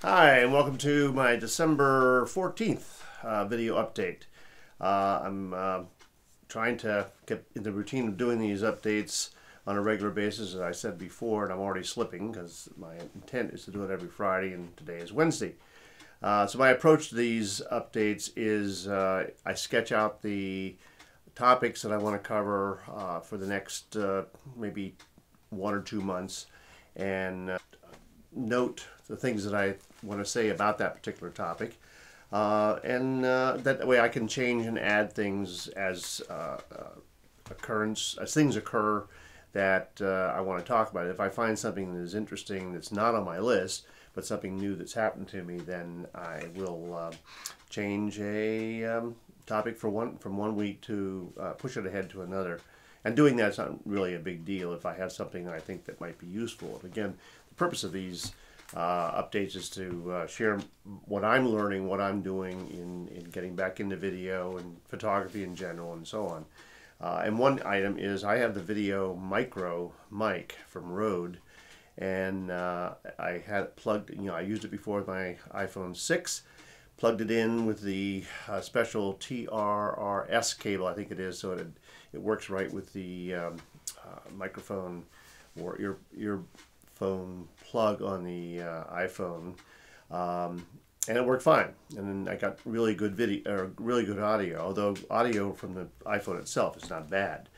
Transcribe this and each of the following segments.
Hi, and welcome to my December 14th video update. I'm trying to get in the routine of doing these updates on a regular basis, as I said before, and I'm already slipping because my intent is to do it every Friday, and today is Wednesday. So my approach to these updates is I sketch out the topics that I want to cover for the next maybe 1 or 2 months, and note the things that I want to say about that particular topic, and that way I can change and add things as things occur that I want to talk about. If I find something that is interesting that's not on my list, but something new that's happened to me, then I will change a topic from one week to push it ahead to another. And doing that's not really a big deal if I have something that I think that might be useful. And again, the purpose of these updates is to share what I'm learning, what I'm doing in getting back into video and photography in general, and so on. And one item is I have the VideoMicro mic from Røde, and I had it plugged. I used it before with my iPhone 6. Plugged it in with the special TRRS cable, I think it is, so it works right with the microphone or earphone plug on the iPhone, and it worked fine. And then I got really good really good audio, although audio from the iPhone itself is not bad.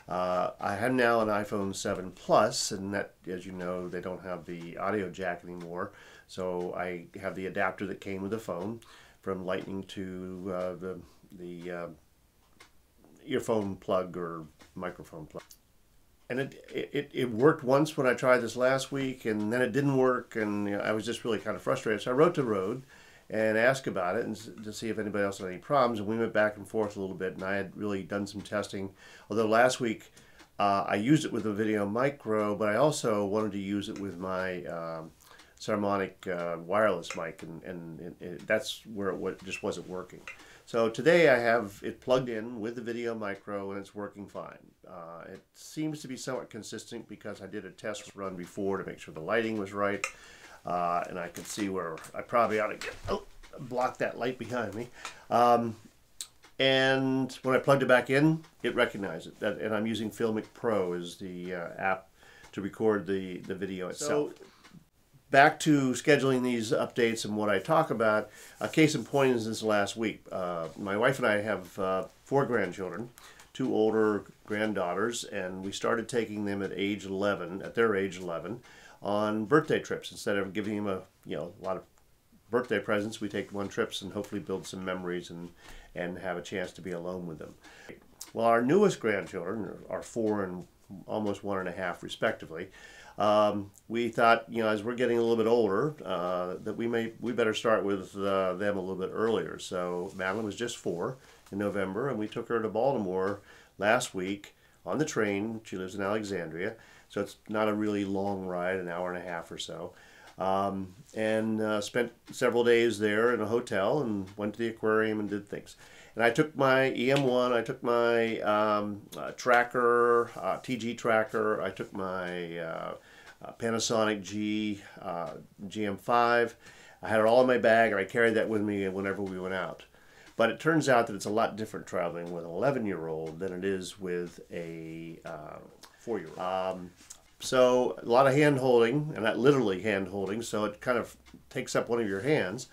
I have now an iPhone 7 Plus, and that, as you know, they don't have the audio jack anymore. So I have the adapter that came with the phone, from Lightning to the earphone plug or microphone plug. And it worked once when I tried this last week, and then it didn't work, and I was just really kind of frustrated. So I wrote to Røde and asked about it and to see if anybody else had any problems, and we went back and forth a little bit, and I had really done some testing. Although last week I used it with the VideoMicro, but I also wanted to use it with my Harmonic wireless mic, and that's where it just wasn't working. So today I have it plugged in with the VideoMicro, and it's working fine. It seems to be somewhat consistent because I did a test run before to make sure the lighting was right, and I could see where I probably ought to block that light behind me. And when I plugged it back in, it recognized it. And I'm using FILMICPro as the app to record the video itself. So, back to scheduling these updates and what I talk about. A case in point is this last week. My wife and I have 4 grandchildren, 2 older granddaughters, and we started taking them at their age 11, on birthday trips. Instead of giving them a lot of birthday presents, we take them on trips and hopefully build some memories and have a chance to be alone with them. Well, our newest grandchildren are 4 and almost 1.5 respectively. We thought, as we're getting a little bit older, that we better start with them a little bit earlier. So Madeline was just 4 in November, and we took her to Baltimore last week on the train. She lives in Alexandria, so it's not a really long ride, an hour and a half or so. And spent several days there in a hotel and went to the aquarium and did things. And I took my EM1, I took my tracker, TG tracker, I took my Panasonic GM5. I had it all in my bag, and I carried that with me whenever we went out. But it turns out that it's a lot different traveling with an 11-year-old than it is with a 4-year-old. So a lot of hand-holding, and not literally hand-holding, so it kind of takes up one of your hands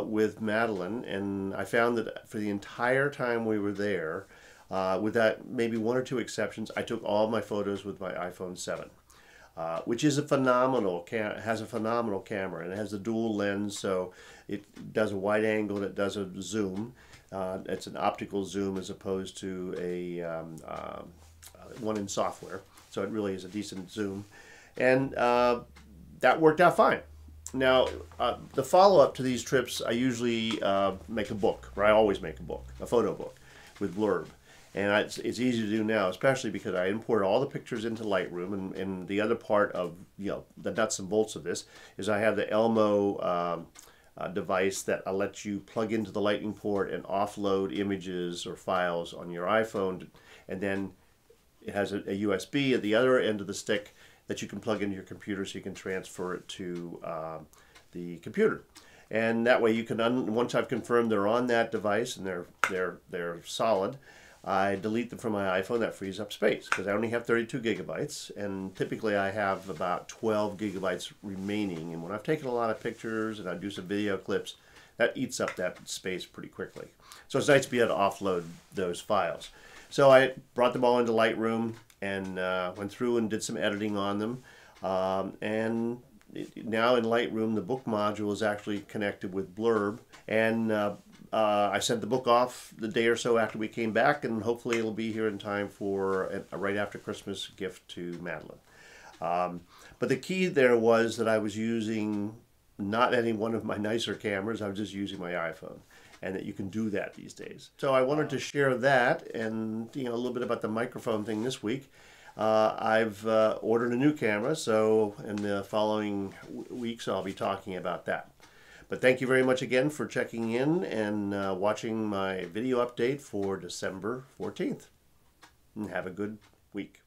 with Madeline. And I found that for the entire time we were there, with that maybe 1 or 2 exceptions, I took all my photos with my iPhone 7. Which is has a phenomenal camera, and it has a dual lens, so it does a wide angle and it does a zoom. It's an optical zoom as opposed to a one in software, so it really is a decent zoom, and that worked out fine. Now, the follow-up to these trips, I usually make a book, or I always make a book, a photo book with Blurb. And it's easy to do now, especially because I import all the pictures into Lightroom, and the other part of the nuts and bolts of this is I have the Elmo device that lets you plug into the Lightning port and offload images or files on your iPhone, and then it has a USB at the other end of the stick that you can plug into your computer so you can transfer it to the computer. And that way you can, once I've confirmed they're on that device and they're solid, I delete them from my iPhone. That frees up space because I only have 32 gigabytes, and typically I have about 12 gigabytes remaining. And when I've taken a lot of pictures and I do some video clips, that eats up that space pretty quickly. So it's nice to be able to offload those files. So I brought them all into Lightroom and went through and did some editing on them. And now in Lightroom, the book module is actually connected with Blurb. And I sent the book off the day or so after we came back, and hopefully it'll be here in time for a right after Christmas gift to Madeline. But the key there was that I was using not any one of my nicer cameras, I was just using my iPhone, and that you can do that these days. So I wanted to share that and a little bit about the microphone thing this week. I've ordered a new camera, so in the following weeks I'll be talking about that. But thank you very much again for checking in and watching my video update for December 14th. And have a good week.